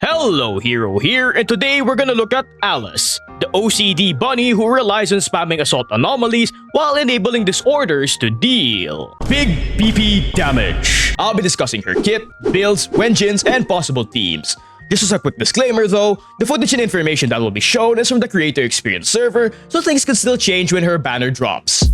Hello, Heero here, and today we're gonna look at Alice, the OCD bunny who relies on spamming assault anomalies while enabling disorders to deal big PP damage. I'll be discussing her kit, builds, engines, and possible themes. Just as a quick disclaimer though, the footage and information that will be shown is from the Creator Experience server, so things can still change when her banner drops.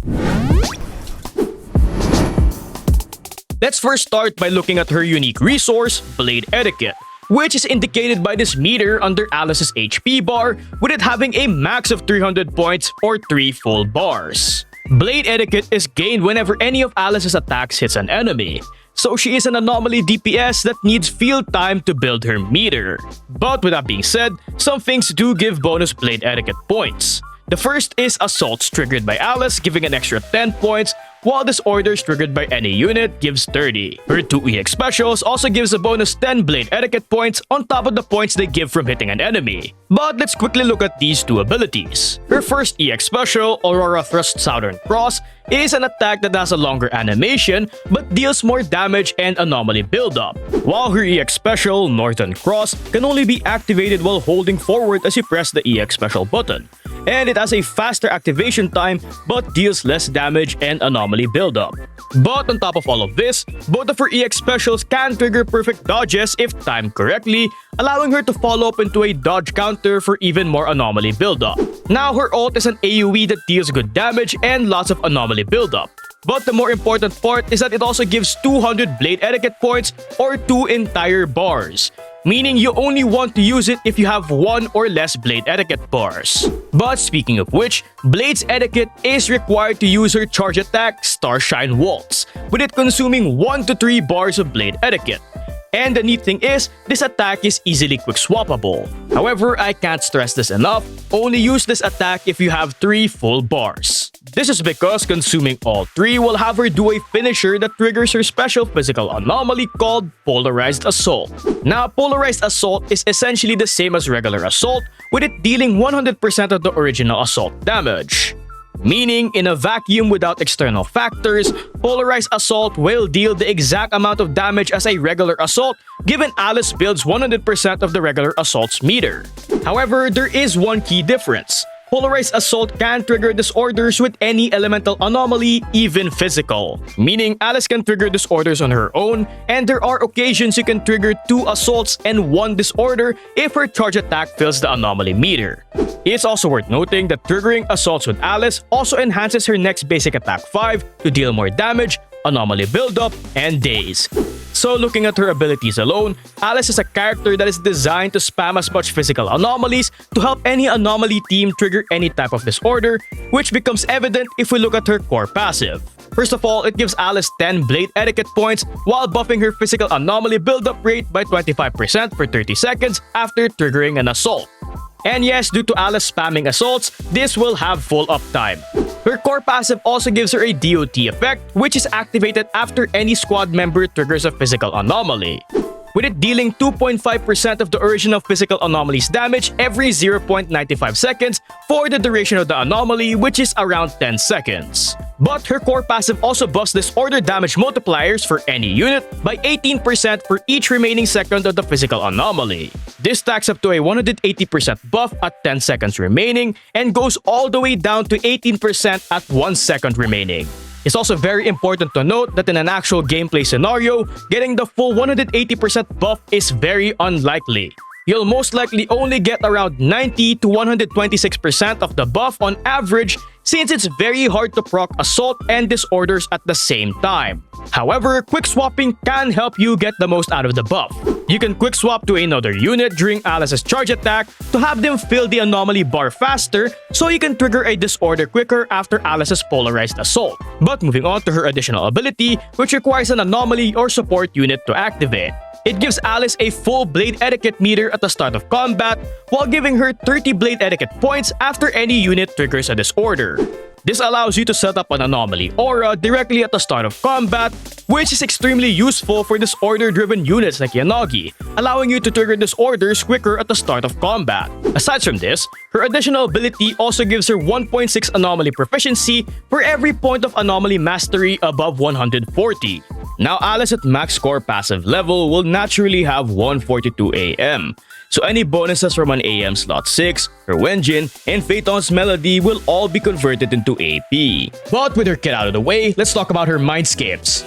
Let's first start by looking at her unique resource, Blade Etiquette, which is indicated by this meter under Alice's HP bar, with it having a max of 300 points or 3 full bars. Blade Etiquette is gained whenever any of Alice's attacks hits an enemy, so she is an Anomaly DPS that needs field time to build her meter. But with that being said, some things do give bonus Blade Etiquette points. The first is assaults triggered by Alice, giving an extra 10 points, while disorders triggered by any unit gives 30. Her 2 EX specials also gives a bonus 10 Blade Etiquette points on top of the points they give from hitting an enemy. But let's quickly look at these two abilities. Her first EX special, Aurora Thrust Southern Cross, is an attack that has a longer animation but deals more damage and anomaly buildup, while her EX special, Northern Cross, can only be activated while holding forward as you press the EX special button, and it has a faster activation time but deals less damage and anomaly buildup. But on top of all of this, both of her EX specials can trigger perfect dodges if timed correctly, allowing her to follow up into a dodge counter for even more anomaly buildup. Now her ult is an AoE that deals good damage and lots of anomaly buildup. But the more important part is that it also gives 200 Blade Etiquette points or 2 entire bars, meaning you only want to use it if you have 1 or less Blade Etiquette bars. But speaking of which, Blade's Etiquette is required to use her charge attack, Starshine Waltz, with it consuming 1 to 3 bars of Blade Etiquette. And the neat thing is, this attack is easily quick swappable. However, I can't stress this enough, only use this attack if you have 3 full bars. This is because consuming all 3 will have her do a finisher that triggers her special physical anomaly called Polarized Assault. Now, Polarized Assault is essentially the same as regular assault, with it dealing 100% of the original assault damage. Meaning, in a vacuum without external factors, Polarized Assault will deal the exact amount of damage as a regular assault, given Alice builds 100% of the regular assault's meter. However, there is one key difference. Polarized Assault can trigger disorders with any elemental anomaly, even physical. Meaning, Alice can trigger disorders on her own, and there are occasions you can trigger 2 assaults and 1 disorder if her charge attack fills the anomaly meter. It's also worth noting that triggering assaults with Alice also enhances her next basic attack 5 to deal more damage, anomaly buildup, and daze. So looking at her abilities alone, Alice is a character that is designed to spam as much physical anomalies to help any anomaly team trigger any type of disorder, which becomes evident if we look at her core passive. First of all, it gives Alice 10 Blade Etiquette points while buffing her physical anomaly buildup rate by 25% for 30 seconds after triggering an assault. And yes, due to Alice spamming assaults, this will have full uptime. Her core passive also gives her a DOT effect, which is activated after any squad member triggers a physical anomaly, with it dealing 2.5% of the original physical anomaly's damage every 0.95 seconds for the duration of the anomaly, which is around 10 seconds. But her core passive also buffs disorder damage multipliers for any unit by 18% for each remaining second of the physical anomaly. This stacks up to a 180% buff at 10 seconds remaining and goes all the way down to 18% at 1 second remaining. It's also very important to note that in an actual gameplay scenario, getting the full 180% buff is very unlikely. You'll most likely only get around 90 to 126% of the buff on average, since it's very hard to proc assault and disorders at the same time. However, quick swapping can help you get the most out of the buff. You can quick swap to another unit during Alice's charge attack to have them fill the anomaly bar faster, so you can trigger a disorder quicker after Alice's Polarized Assault. But moving on to her additional ability, which requires an anomaly or support unit to activate. It gives Alice a full Blade Etiquette meter at the start of combat, while giving her 30 Blade Etiquette points after any unit triggers a disorder. This allows you to set up an anomaly aura directly at the start of combat, which is extremely useful for disorder-driven units like Yanagi, allowing you to trigger disorders quicker at the start of combat. Aside from this, her additional ability also gives her 1.6 anomaly proficiency for every point of anomaly mastery above 140. Now, Alice at max score passive level will naturally have 142 AM. So any bonuses from an AM slot 6, her Wenjin, and Phaeton's Melody will all be converted into AP. But with her kit out of the way, let's talk about her Mindscapes.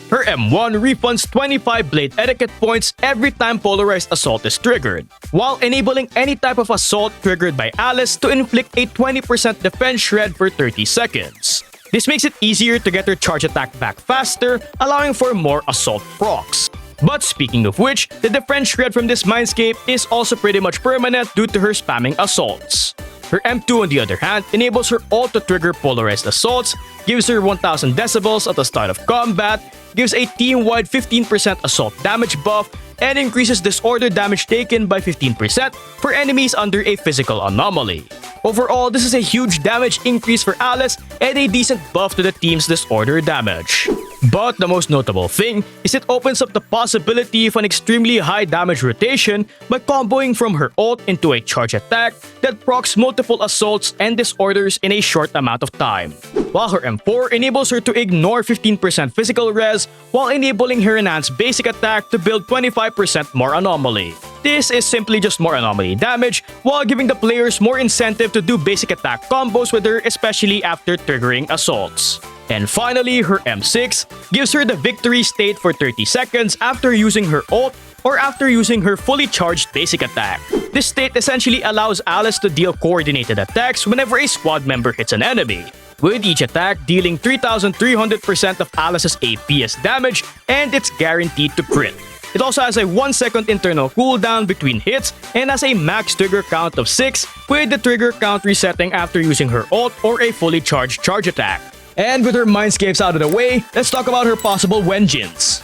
Her M1 refunds 25 Blade Etiquette points every time Polarized Assault is triggered, while enabling any type of assault triggered by Alice to inflict a 20% defense shred for 30 seconds. This makes it easier to get her charge attack back faster, allowing for more assault procs. But speaking of which, the defense shred from this Mindscape is also pretty much permanent due to her spamming assaults. Her M2 on the other hand enables her ult to trigger polarized assaults, gives her 1000 decibels at the start of combat, gives a team-wide 15% assault damage buff, and increases disorder damage taken by 15% for enemies under a physical anomaly. Overall, this is a huge damage increase for Alice and a decent buff to the team's disorder damage. But the most notable thing is it opens up the possibility of an extremely high damage rotation by comboing from her ult into a charge attack that procs multiple assaults and disorders in a short amount of time. While her M4 enables her to ignore 15% physical res while enabling her enhanced basic attack to build 25% more anomaly. This is simply just more anomaly damage while giving the players more incentive to do basic attack combos with her, especially after triggering assaults. And finally, her M6 gives her the victory state for 30 seconds after using her ult or after using her fully charged basic attack. This state essentially allows Alice to deal coordinated attacks whenever a squad member hits an enemy, with each attack dealing 3,300% of Alice's APS damage, and it's guaranteed to crit. It also has a 1 second internal cooldown between hits and has a max trigger count of 6, with the trigger count resetting after using her ult or a fully charged charge attack. And with her Mindscapes out of the way, let's talk about her possible Wenjins.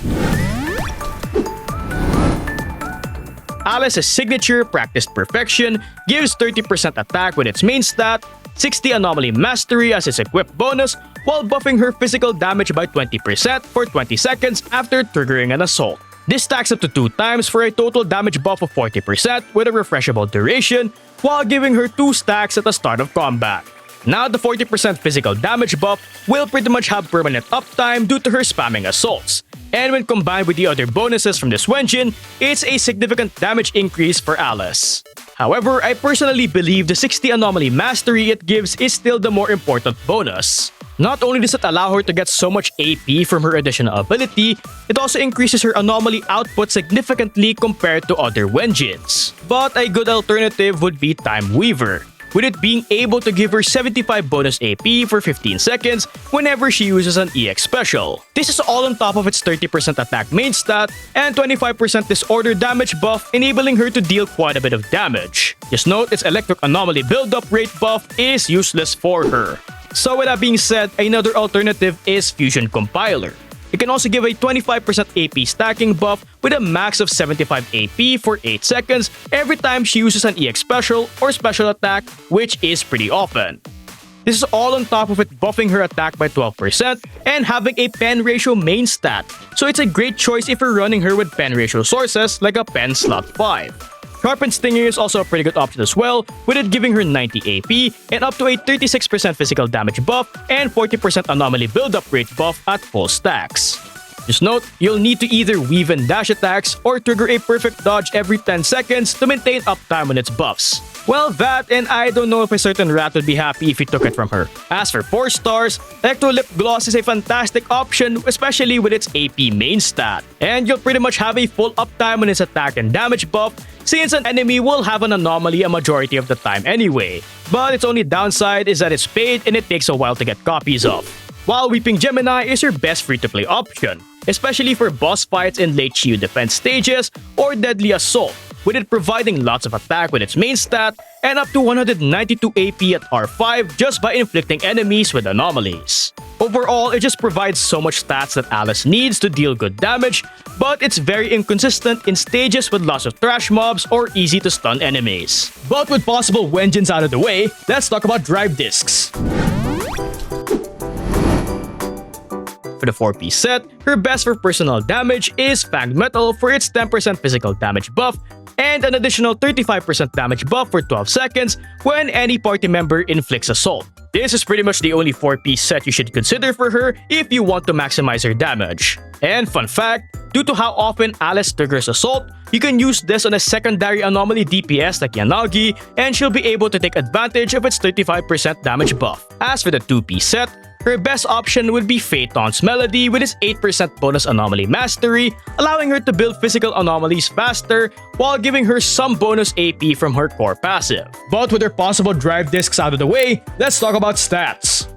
Alice's signature Practiced Perfection gives 30% attack with its main stat, 60 Anomaly Mastery as its equipped bonus, while buffing her physical damage by 20% for 20 seconds after triggering an assault. This stacks up to 2 times for a total damage buff of 40% with a refreshable duration, while giving her 2 stacks at the start of combat. Now, the 40% physical damage buff will pretty much have permanent uptime due to her spamming assaults. And when combined with the other bonuses from this Wenjin, it's a significant damage increase for Alice. However, I personally believe the 60 Anomaly Mastery it gives is still the more important bonus. Not only does it allow her to get so much AP from her additional ability, it also increases her anomaly output significantly compared to other Wenjins. But a good alternative would be Time Weaver, with it being able to give her 75 bonus AP for 15 seconds whenever she uses an EX special. This is all on top of its 30% attack main stat and 25% disorder damage buff, enabling her to deal quite a bit of damage. Just note, its electric anomaly build-up rate buff is useless for her. So with that being said, another alternative is Fusion Compiler. It can also give a 25% AP stacking buff with a max of 75 AP for 8 seconds every time she uses an EX special or special attack, which is pretty often. This is all on top of it buffing her attack by 12% and having a pen ratio main stat, so it's a great choice if you're running her with pen ratio sources like a pen slot 5. Sharpened Stinger is also a pretty good option as well, with it giving her 90 AP and up to a 36% physical damage buff and 40% anomaly build-up rate buff at full stacks. Just note, you'll need to either weave and dash attacks or trigger a perfect dodge every 10 seconds to maintain uptime on its buffs. Well, that, and I don't know if a certain rat would be happy if you took it from her. As for 4 stars, Electro Lip Gloss is a fantastic option, especially with its AP main stat. And you'll pretty much have a full uptime on its attack and damage buff, since an enemy will have an anomaly a majority of the time anyway. But its only downside is that it's paid and it takes a while to get copies of. While Weeping Gemini is your best free-to-play option, especially for boss fights in late Shield defense stages or Deadly Assault, with it providing lots of attack with its main stat and up to 192 AP at R5 just by inflicting enemies with anomalies. Overall, it just provides so much stats that Alice needs to deal good damage, but it's very inconsistent in stages with lots of trash mobs or easy to stun enemies. But with possible Wenjins out of the way, let's talk about drive discs. For the 4-piece set, her best for personal damage is Fanged Metal for its 10% physical damage buff and an additional 35% damage buff for 12 seconds when any party member inflicts assault. This is pretty much the only 4-piece set you should consider for her if you want to maximize her damage. And fun fact, due to how often Alice triggers Assault, you can use this on a secondary Anomaly DPS like Yanagi, and she'll be able to take advantage of its 35% damage buff. As for the 2-piece set, her best option would be Phaeton's Melody with its 8% bonus Anomaly Mastery, allowing her to build physical anomalies faster while giving her some bonus AP from her core passive. But with her possible drive discs out of the way, let's talk about stats.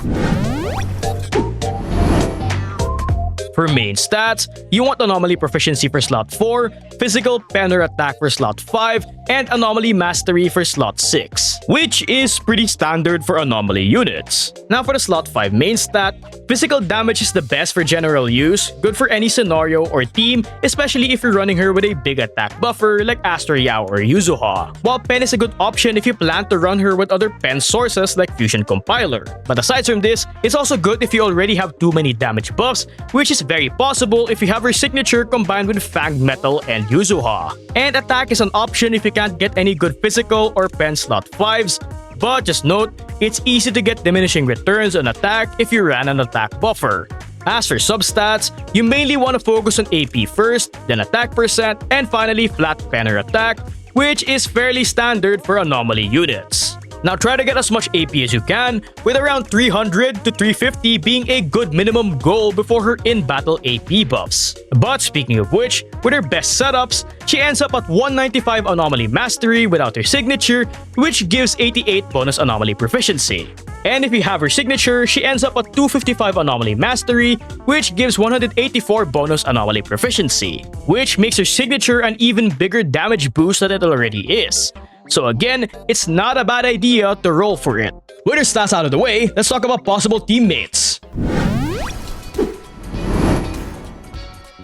For main stats, you want Anomaly Proficiency for slot 4, Physical Penner Attack for slot 5, and Anomaly Mastery for slot 6, which is pretty standard for Anomaly units. Now for the slot 5 main stat, Physical Damage is the best for general use, good for any scenario or team, especially if you're running her with a big attack buffer like Aster Yao or Yuzuha. While Pen is a good option if you plan to run her with other Pen sources like Fusion Compiler. But aside from this, it's also good if you already have too many damage buffs, which is very possible if you have her signature combined with Fanged Metal and Yuzuha. And attack is an option if you can't get any good physical or pen slot 5s, but just note, it's easy to get diminishing returns on attack if you ran an attack buffer. As for substats, you mainly want to focus on AP first, then attack percent, and finally flat penner attack, which is fairly standard for Anomaly units. Now try to get as much AP as you can, with around 300 to 350 being a good minimum goal before her in-battle AP buffs. But speaking of which, with her best setups, she ends up at 195 Anomaly Mastery without her signature, which gives 88 bonus Anomaly Proficiency. And if you have her signature, she ends up at 255 Anomaly Mastery, which gives 184 bonus Anomaly Proficiency, which makes her signature an even bigger damage boost than it already is. So again, it's not a bad idea to roll for it. With her stats out of the way, let's talk about possible teammates.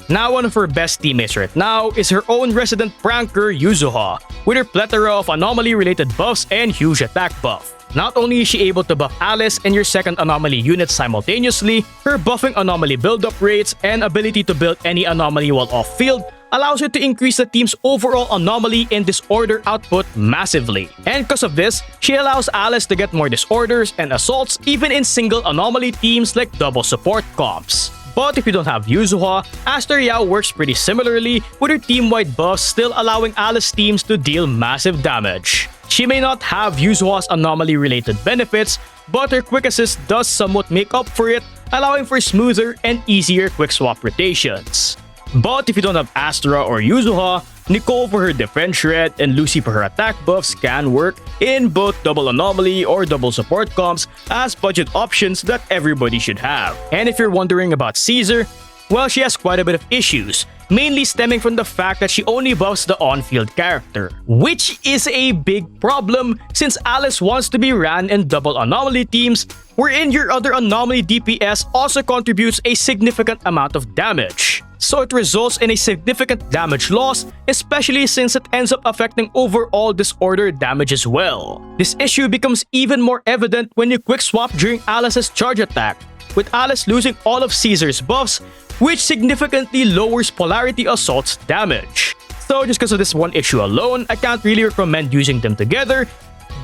Now one of her best teammates right now is her own resident pranker Yuzuha, with her plethora of anomaly-related buffs and huge attack buff. Not only is she able to buff Alice and your second anomaly unit simultaneously, her buffing anomaly build-up rates and ability to build any anomaly while off-field allows her to increase the team's overall anomaly and disorder output massively. And because of this, she allows Alice to get more disorders and assaults even in single anomaly teams like double support comps. But if you don't have Yuzuha, Aster Yao works pretty similarly, with her team-wide buffs still allowing Alice teams to deal massive damage. She may not have Yuzuha's anomaly-related benefits, but her quick assist does somewhat make up for it, allowing for smoother and easier quick swap rotations. But if you don't have Astra or Yuzuha, Nicole for her defense shred and Lucy for her attack buffs can work in both double anomaly or double support comps as budget options that everybody should have. And if you're wondering about Caesar, well, she has quite a bit of issues, mainly stemming from the fact that she only buffs the on-field character, which is a big problem since Alice wants to be ran in double anomaly teams, wherein your other anomaly DPS also contributes a significant amount of damage. So it results in a significant damage loss, especially since it ends up affecting overall disorder damage as well. This issue becomes even more evident when you quick swap during Alice's charge attack, with Alice losing all of Caesar's buffs, which significantly lowers Polarity Assault's damage. So just because of this one issue alone, I can't really recommend using them together,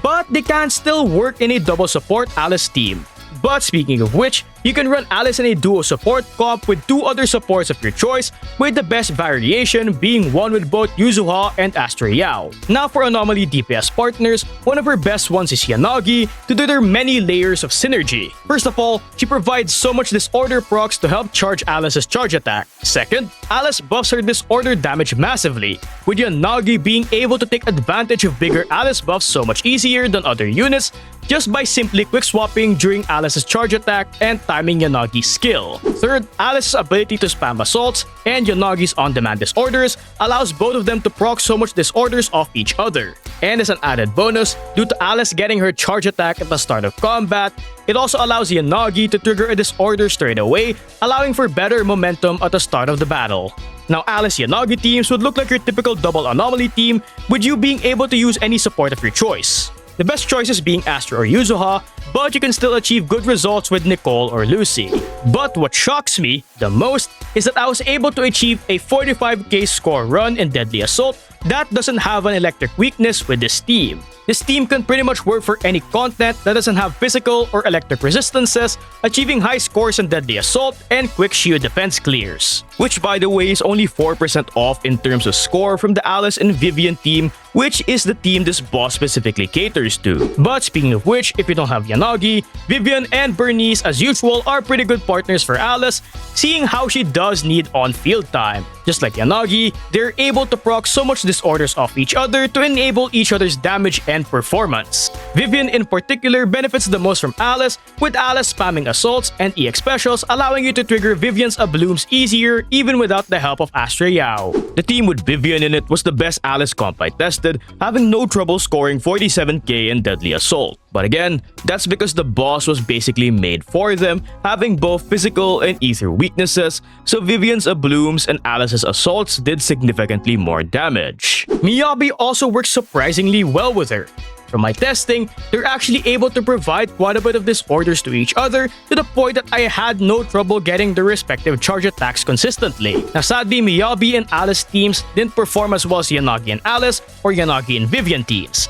but they can still work in a double support Alice team. But speaking of which, you can run Alice in a duo support comp with two other supports of your choice, with the best variation being one with both Yuzuha and Aster Yao. Now for Anomaly DPS partners, one of her best ones is Yanagi to do their many layers of synergy. First of all, she provides so much disorder procs to help charge Alice's charge attack. Second, Alice buffs her disorder damage massively, with Yanagi being able to take advantage of bigger Alice buffs so much easier than other units just by simply quick swapping during Alice's charge attack and timing Yanagi's skill. Third, Alice's ability to spam assaults and Yanagi's on-demand disorders allows both of them to proc so much disorders off each other. And as an added bonus, due to Alice getting her charge attack at the start of combat, it also allows Yanagi to trigger a disorder straight away, allowing for better momentum at the start of the battle. Now Alice Yanagi teams would look like your typical double anomaly team, with you being able to use any support of your choice. The best choices being Astra or Yuzuha, but you can still achieve good results with Nicole or Lucy. But what shocks me the most is that I was able to achieve a 45k score run in Deadly Assault that doesn't have an electric weakness with this team. This team can pretty much work for any content that doesn't have physical or electric resistances, achieving high scores in Deadly Assault and quick shield defense clears. Which by the way is only 4% off in terms of score from the Alice and Vivian team, which is the team this boss specifically caters to. But speaking of which, if you don't have Yanagi, Vivian and Bernice as usual are pretty good partners for Alice, seeing how she does need on-field time. Just like Yanagi, they're able to proc so much disorders off each other to enable each other's damage and performance. Vivian in particular benefits the most from Alice, with Alice spamming assaults and EX specials allowing you to trigger Vivian's blooms easier even without the help of Astra Yao. The team with Vivian in it was the best Alice comp I tested, having no trouble scoring 47k in Deadly Assault. But again, that's because the boss was basically made for them, having both physical and ether weaknesses, so Vivian's blooms and Alice's assaults did significantly more damage. Miyabi also works surprisingly well with her. From my testing, they're actually able to provide quite a bit of disorders to each other to the point that I had no trouble getting their respective charge attacks consistently. Now sadly, Miyabi and Alice teams didn't perform as well as Yanagi and Alice or Yanagi and Vivian teams,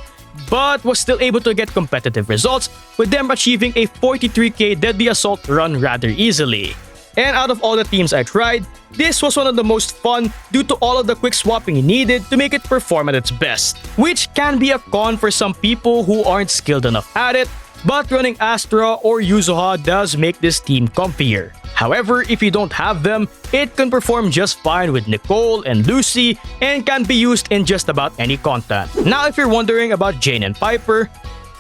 but was still able to get competitive results, with them achieving a 43k Deadly Assault run rather easily. And out of all the teams I tried, this was one of the most fun due to all of the quick swapping needed to make it perform at its best, which can be a con for some people who aren't skilled enough at it, but running Astra or Yuzuha does make this team comfier. However, if you don't have them, it can perform just fine with Nicole and Lucy and can be used in just about any content. Now if you're wondering about Jane and Piper,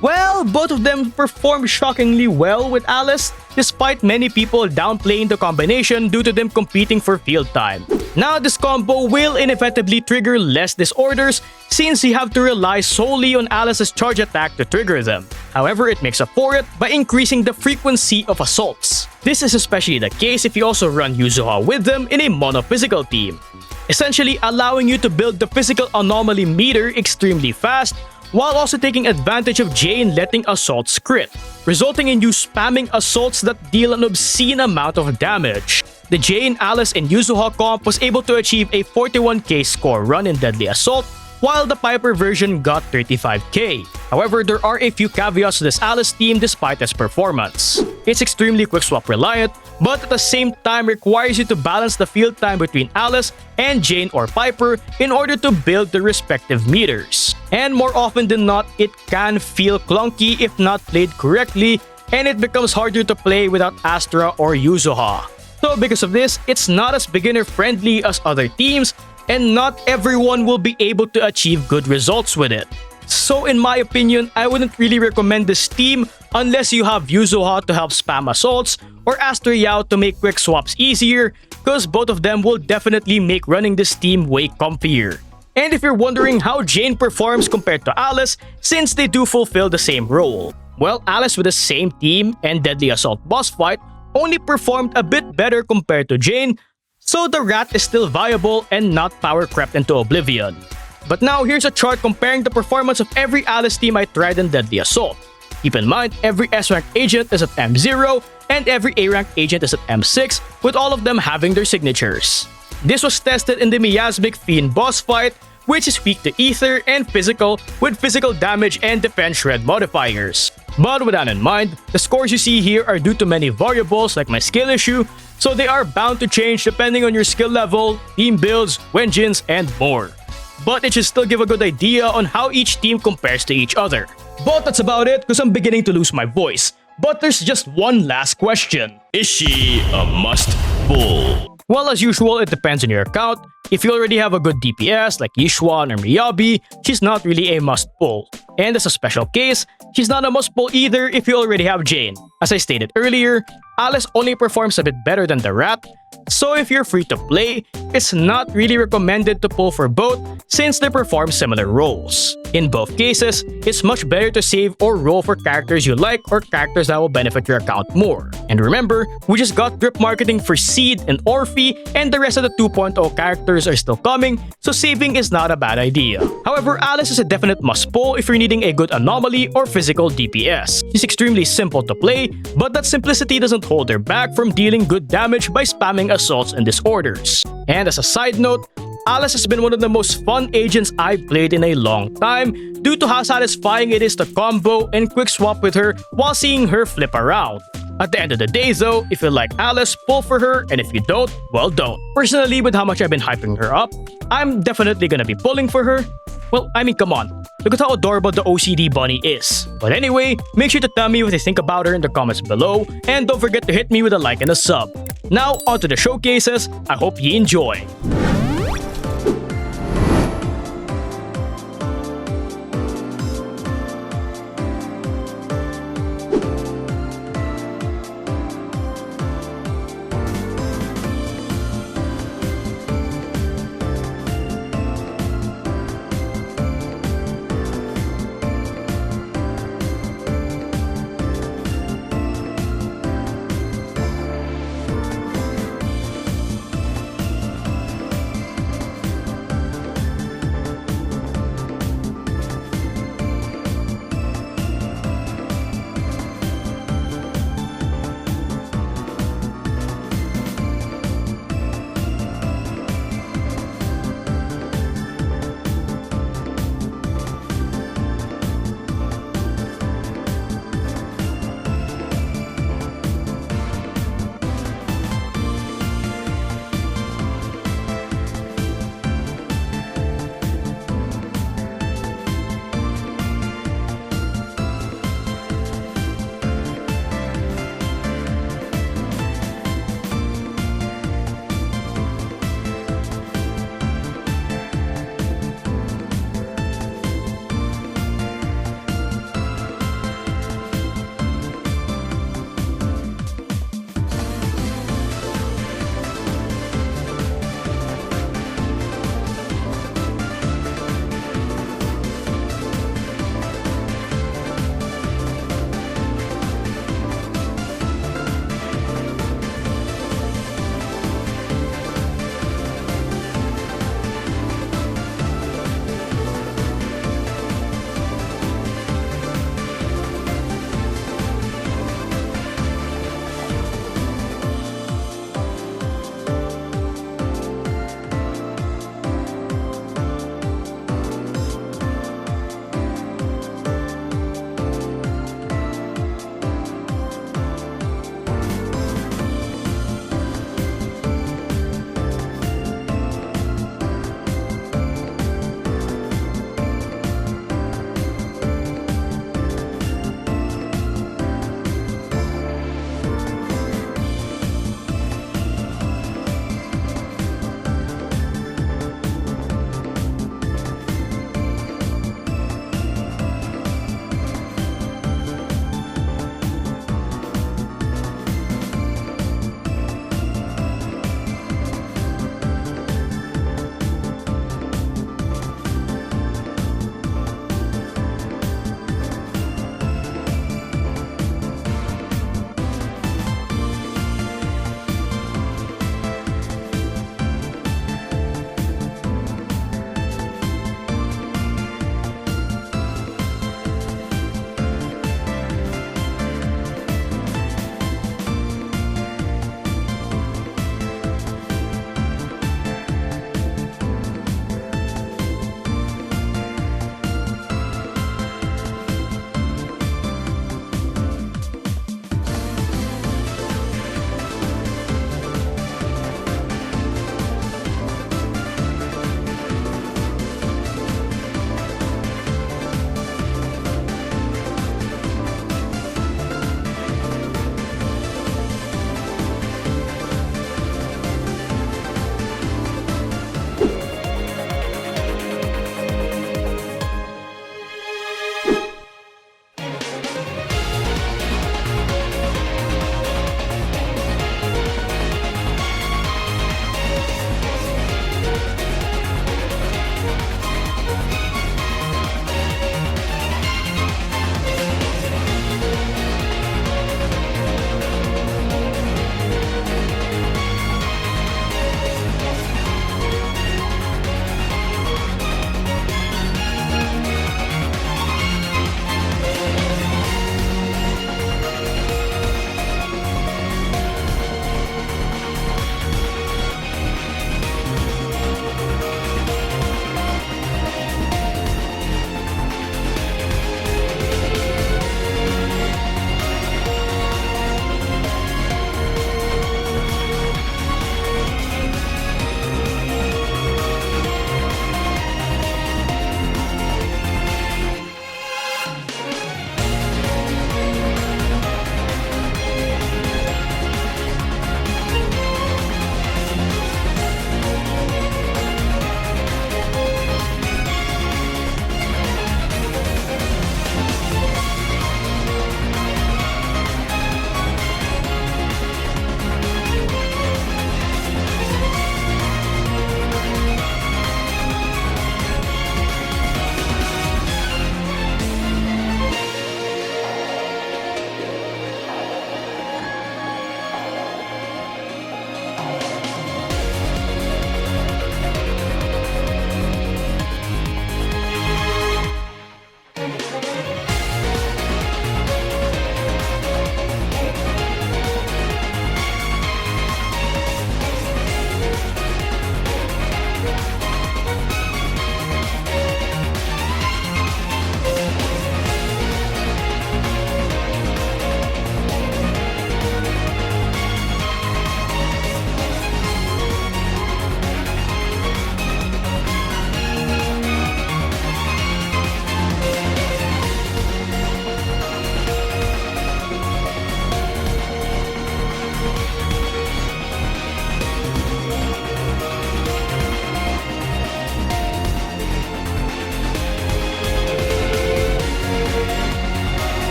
well, both of them performed shockingly well with Alice, despite many people downplaying the combination due to them competing for field time. Now this combo will inevitably trigger less disorders since you have to rely solely on Alice's charge attack to trigger them. However, it makes up for it by increasing the frequency of assaults. This is especially the case if you also run Yuzuha with them in a mono-physical team, essentially allowing you to build the physical anomaly meter extremely fast, while also taking advantage of Jane letting assaults crit, resulting in you spamming assaults that deal an obscene amount of damage. The Jane, Alice, and Yuzuha comp was able to achieve a 41k score run in Deadly Assault, while the Piper version got 35k. However, there are a few caveats to this Alice team despite its performance. It's extremely quick swap reliant, but at the same time requires you to balance the field time between Alice and Jane or Piper in order to build the respective meters. And more often than not, it can feel clunky if not played correctly, and it becomes harder to play without Astra or Yuzuha. So because of this, it's not as beginner friendly as other teams, and not everyone will be able to achieve good results with it. So in my opinion, I wouldn't really recommend this team unless you have Yuzuha to help spam assaults or Astra Yao to make quick swaps easier, because both of them will definitely make running this team way comfier. And if you're wondering how Jane performs compared to Alice, since they do fulfill the same role, well, Alice with the same team and Deadly Assault boss fight only performed a bit better compared to Jane, so the rat is still viable and not power crept into oblivion. But now here's a chart comparing the performance of every Alice team I tried in Deadly Assault. Keep in mind, every S-rank agent is at M0 and every A-rank agent is at M6, with all of them having their signatures. This was tested in the Miasmic Fiend boss fight, which is weak to ether and physical, with physical damage and defense shred modifiers. But with that in mind, the scores you see here are due to many variables like my skill issue, so they are bound to change depending on your skill level, team builds, wenjins, and more. But it should still give a good idea on how each team compares to each other. But that's about it, because I'm beginning to lose my voice. But there's just one last question. Is she a must-pull? Well, as usual, it depends on your account. If you already have a good DPS like Yishuan or Miyabi, she's not really a must-pull. And as a special case, she's not a must-pull either if you already have Jane. As I stated earlier, Alice only performs a bit better than the rat, so if you're free to play, it's not really recommended to pull for both since they perform similar roles. In both cases, it's much better to save or roll for characters you like or characters that will benefit your account more. And remember, we just got drip marketing for Seed and Orphe, and the rest of the 2.0 characters are still coming, so saving is not a bad idea. However, Alice is a definite must-pull if you're needing a good anomaly or physical DPS. She's extremely simple to play, but that simplicity doesn't hold her back from dealing good damage by spamming assaults and disorders. And as a side note, Alice has been one of the most fun agents I've played in a long time due to how satisfying it is to combo and quick swap with her while seeing her flip around. At the end of the day though, if you like Alice, pull for her, and if you don't, well don't. Personally, with how much I've been hyping her up, I'm definitely gonna be pulling for her. Well, I mean, come on. Look at how adorable the OCD bunny is. But anyway, make sure to tell me what you think about her in the comments below, and don't forget to hit me with a like and a sub. Now, onto the showcases. I hope you enjoy.